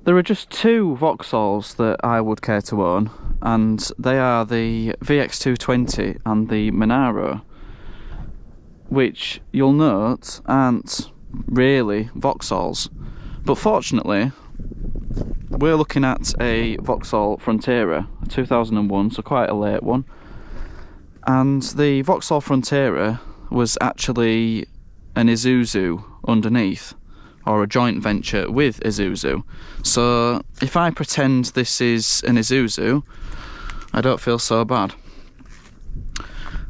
There are just two Vauxhalls that I would care to own, and they are the VX220 and the Monaro, which you'll note aren't really Vauxhalls. But fortunately, we're looking at a Vauxhall Frontera, 2001, so quite a late one. And the Vauxhall Frontera was actually an Isuzu underneath, or a joint venture with Isuzu. So if I pretend this is an Isuzu, I don't feel so bad.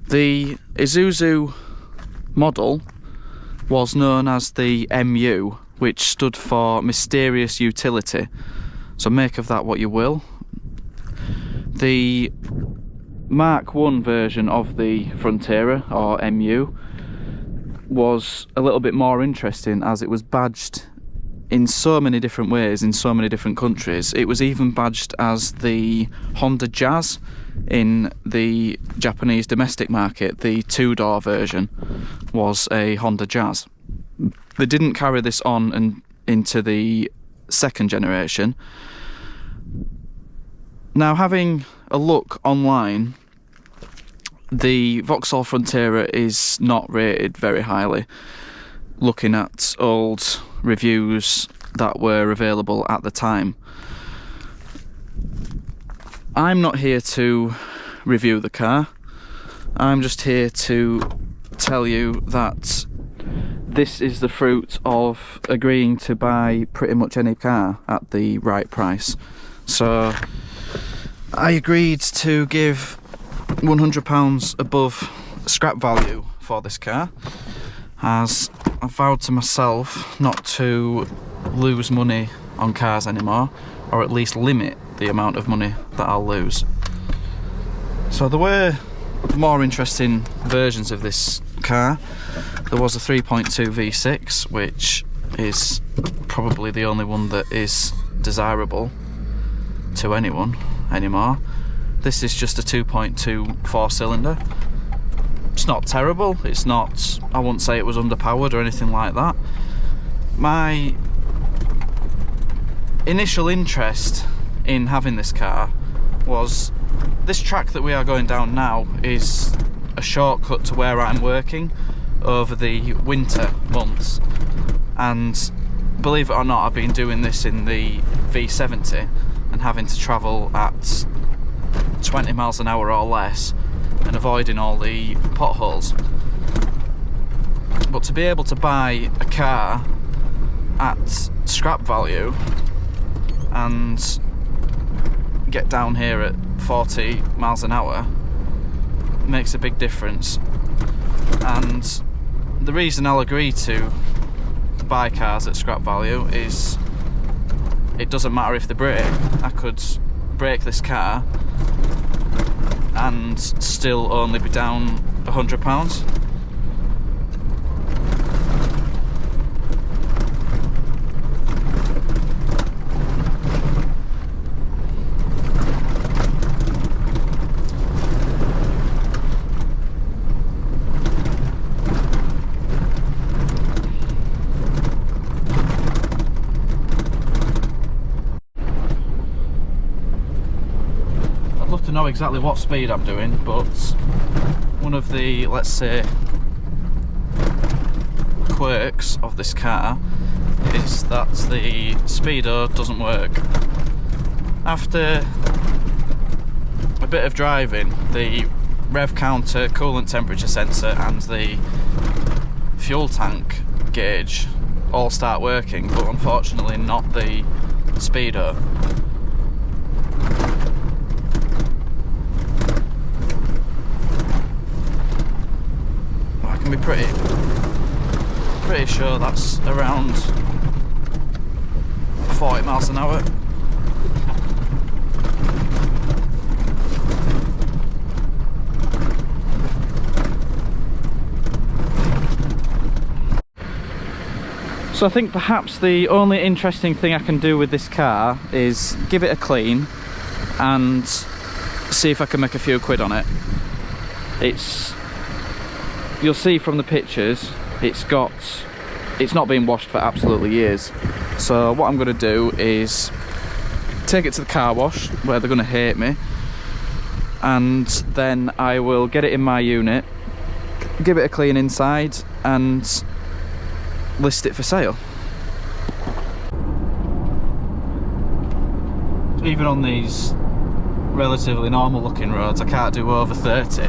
The Isuzu model was known as the MU, which stood for Mysterious Utility. So make of that what you will. The Mark I version of the Frontera, or MU, was a little bit more interesting as it was badged in so many different ways in so many different countries. It was even badged as the Honda Jazz in the Japanese domestic market. The two-door version was a Honda Jazz. They didn't carry this on and into the second generation. Now, having a look online, the Vauxhall Frontera is not rated very highly, looking at old reviews that were available at the time. I'm not here to review the car. I'm just here to tell you that this is the fruit of agreeing to buy pretty much any car at the right price. So I agreed to give £100 above scrap value for this car, as I vowed to myself not to lose money on cars anymore, or at least limit the amount of money that I'll lose. So there were more interesting versions of this car. There was a 3.2 V6, which is probably the only one that is desirable to anyone anymore. This is just a 2.2 4-cylinder. It's not terrible, it's not, I wouldn't say it was underpowered or anything like that. My initial interest in having this car was this track that we are going down now is a shortcut to where I'm working over the winter months, and believe it or not, I've been doing this in the V70 and having to travel at 20 miles an hour or less and avoiding all the potholes. But to be able to buy a car at scrap value and get down here at 40 miles an hour makes a big difference. And the reason I'll agree to buy cars at scrap value is it doesn't matter if they break. I could break this car and still only be down £100. To know exactly what speed I'm doing, but one of the, let's say, quirks of this car is that the speedo doesn't work. After a bit of driving, the rev counter, coolant temperature sensor and the fuel tank gauge all start working, but unfortunately not the speedo. Be pretty sure that's around 40 miles an hour. So I think perhaps the only interesting thing I can do with this car is give it a clean and see if I can make a few quid on it. You'll see from the pictures, it's not been washed for absolutely years. So what I'm going to do is take it to the car wash where they're going to hate me, and then I will get it in my unit, give it a clean inside and list it for sale. Even on these relatively normal looking roads I can't do over 30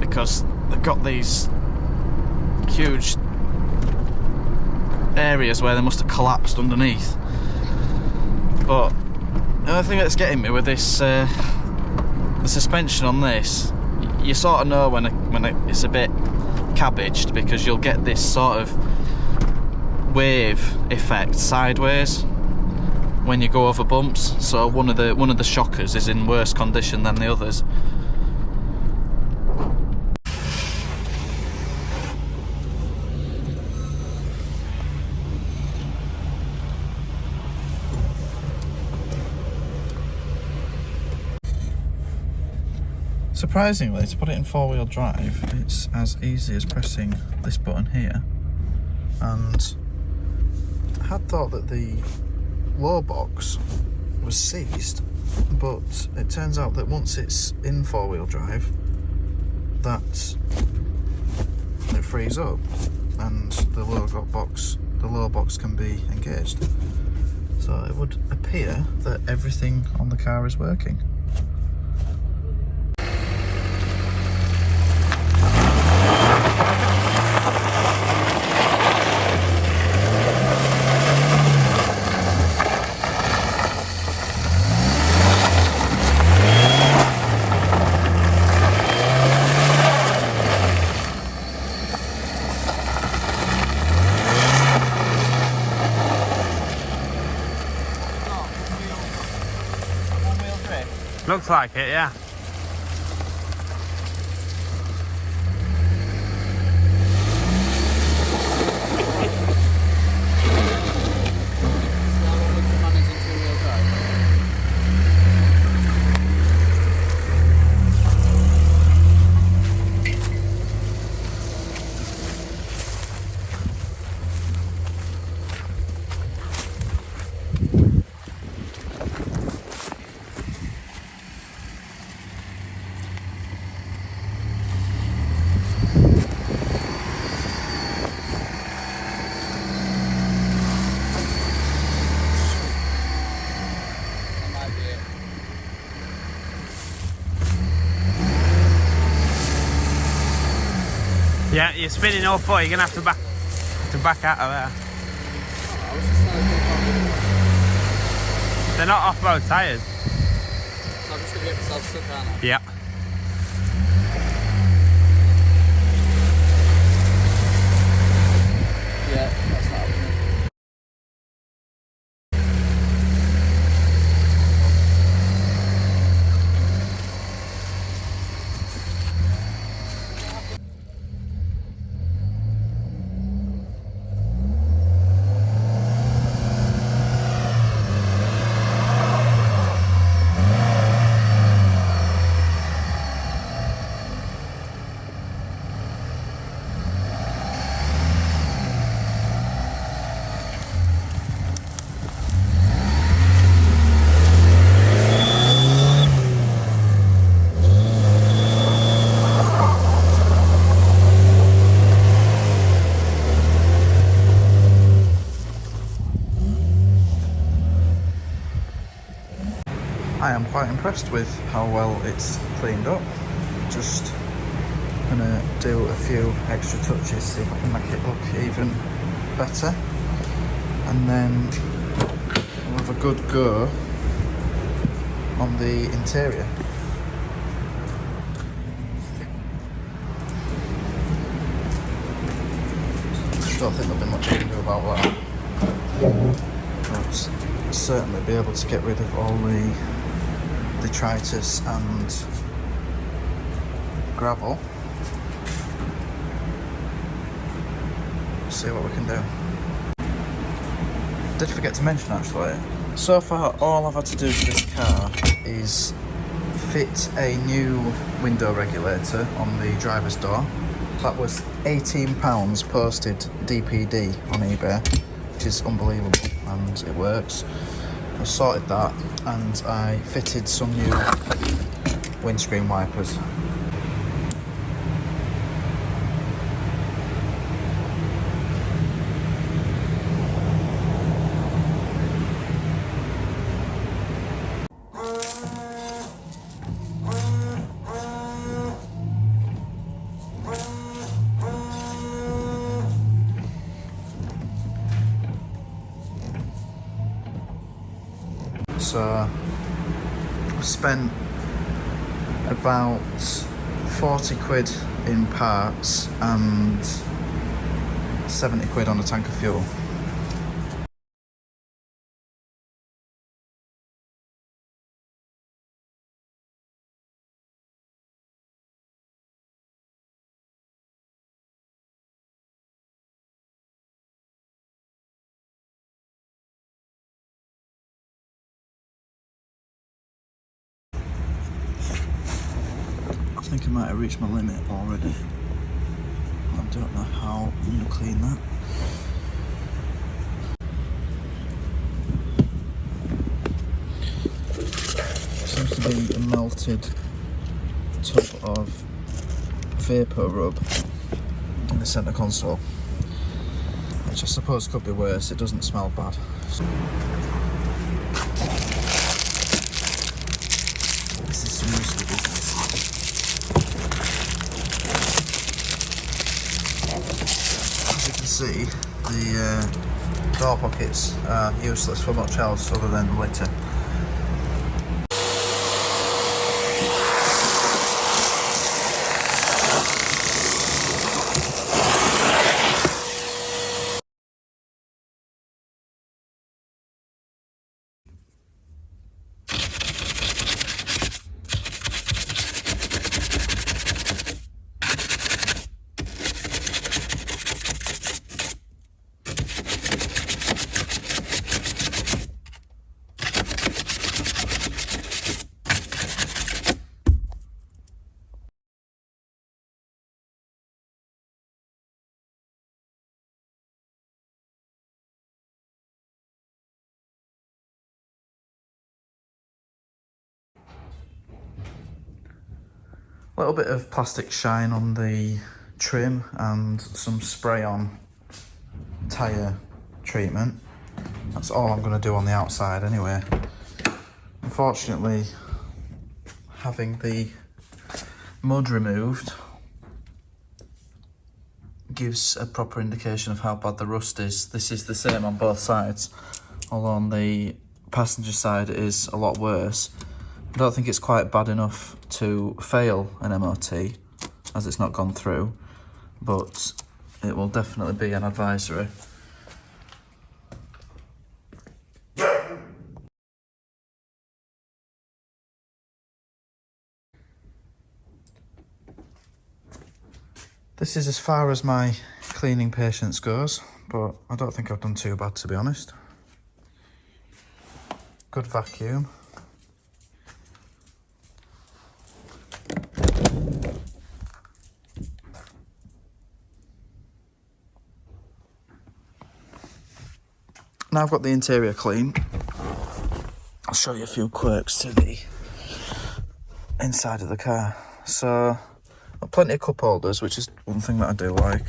because they've got these huge areas where they must have collapsed underneath. But the other thing that's getting me with this, the suspension on this, you sort of know when it's a bit cabbaged, because you'll get this sort of wave effect sideways when you go over bumps. So one of the shockers is in worse condition than the others. Surprisingly, to put it in four-wheel drive, it's as easy as pressing this button here. And I had thought that the low box was seized, but it turns out that once it's in four-wheel drive, that it frees up and the low box can be engaged. So it would appear that everything on the car is working. Looks like it, yeah. Yeah, you're spinning all four. You're gonna have to back out of there. They're not off-road tyres. So I'm just gonna get myself stuck, aren't I? Yeah. Yeah, that's not happening. I am quite impressed with how well it's cleaned up. Just gonna do a few extra touches, see if I can make it look even better, and then we'll have a good go on the interior. Don't think there'll be much I can do about that, but certainly be able to get rid of all the detritus and gravel. See what we can do. Did forget to mention actually, so far all I've had to do to this car is fit a new window regulator on the driver's door. That was £18 posted DPD on eBay, which is unbelievable, and it works. I sorted that and I fitted some new windscreen wipers. So I spent about 40 quid in parts and 70 quid on a tank of fuel. I think I might have reached my limit already. I don't know how I'm going to clean that. Seems to be a melted tub of vapor rub in the centre console, which I suppose could be worse. It doesn't smell bad. This is some useful business. As you can see, the door pockets are useless for much else other than litter. A little bit of plastic shine on the trim and some spray on tyre treatment. That's all I'm going to do on the outside anyway. Unfortunately, having the mud removed gives a proper indication of how bad the rust is. This is the same on both sides, although on the passenger side it is a lot worse. I don't think it's quite bad enough to fail an MOT, as it's not gone through, but it will definitely be an advisory. This is as far as my cleaning patience goes, but I don't think I've done too bad, to be honest. Good vacuum. Now I've got the interior clean, I'll show you a few quirks to the inside of the car. So, got plenty of cup holders, which is one thing that I do like.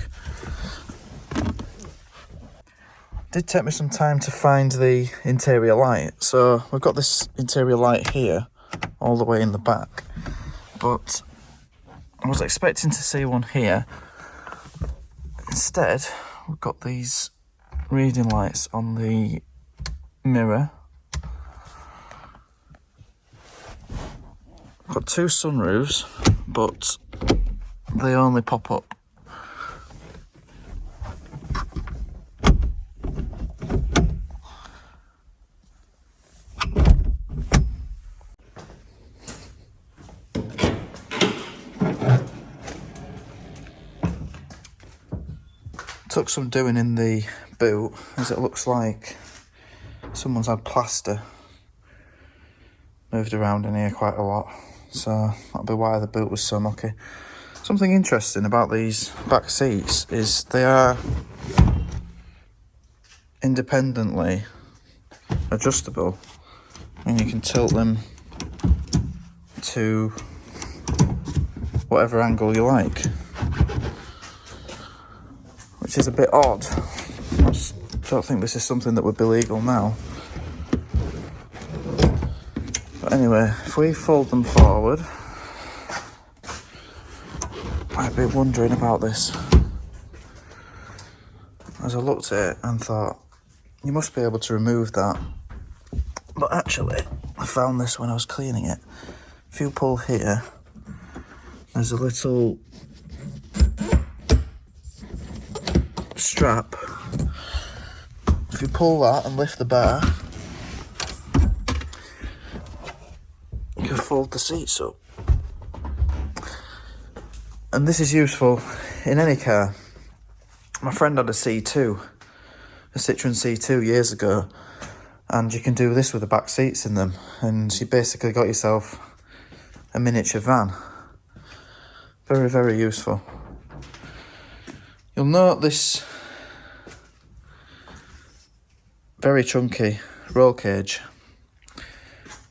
Did take me some time to find the interior light. So we've got this interior light here, all the way in the back, but I was expecting to see one here. Instead, we've got these reading lights on the mirror. Got two sunroofs, but they only pop up. Took some doing in the boot, as it looks like someone's had plaster moved around in here quite a lot, so that'll be why the boot was so mucky. Something interesting about these back seats is they are independently adjustable, and you can tilt them to whatever angle you like, which is a bit odd. I just don't think this is something that would be legal now. But anyway, if we fold them forward, I've been wondering about this as I looked at it and thought, you must be able to remove that. But actually, I found this when I was cleaning it. If you pull here, there's a little strap. If you pull that and lift the bar, you can fold the seats up. And this is useful in any car. My friend had a C2, a Citroen C2 years ago, and you can do this with the back seats in them, and you basically got yourself a miniature van. Very, very useful. You'll note this very chunky roll cage.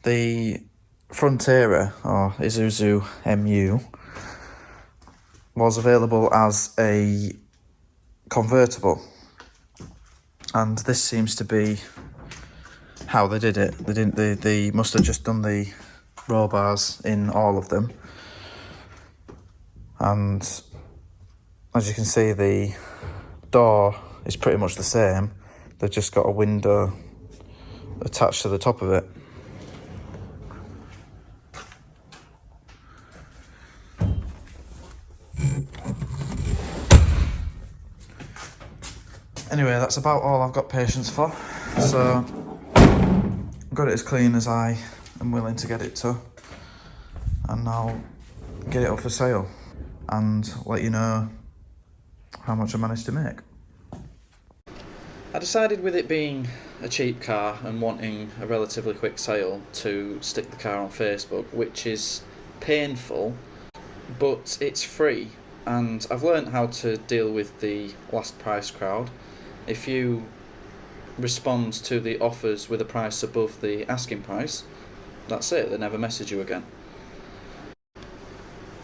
The Frontera, or Isuzu MU, was available as a convertible, and this seems to be how they did it. They must have just done the roll bars in all of them, and as you can see, the door is pretty much the same. They've just got a window attached to the top of it. Anyway, that's about all I've got patience for, so I've got it as clean as I am willing to get it to, and I'll get it up for sale and let you know how much I managed to make. I decided, with it being a cheap car and wanting a relatively quick sale, to stick the car on Facebook, which is painful, but it's free, and I've learned how to deal with the last price crowd. If you respond to the offers with a price above the asking price, that's it, they never message you again.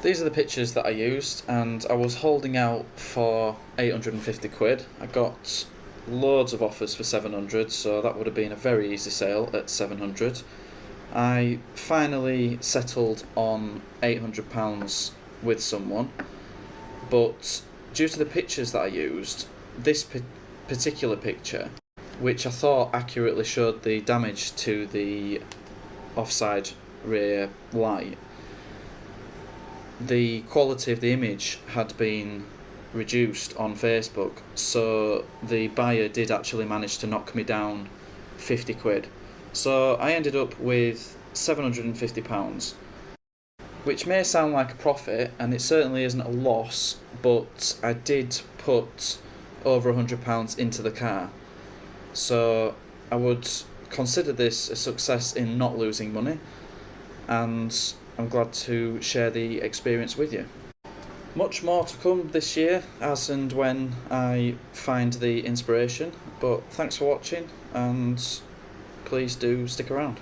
These are the pictures that I used, and I was holding out for 850 quid. I got loads of offers for 700, so that would have been a very easy sale at 700. I finally settled on £800 with someone, but due to the pictures that I used, this particular picture, which I thought accurately showed the damage to the offside rear light, the quality of the image had been reduced on Facebook, so the buyer did actually manage to knock me down 50 quid. So I ended up with £750, which may sound like a profit, and it certainly isn't a loss, but I did put over £100 into the car. So I would consider this a success in not losing money, and I'm glad to share the experience with you. Much more to come this year, as and when I find the inspiration, but thanks for watching, and please do stick around.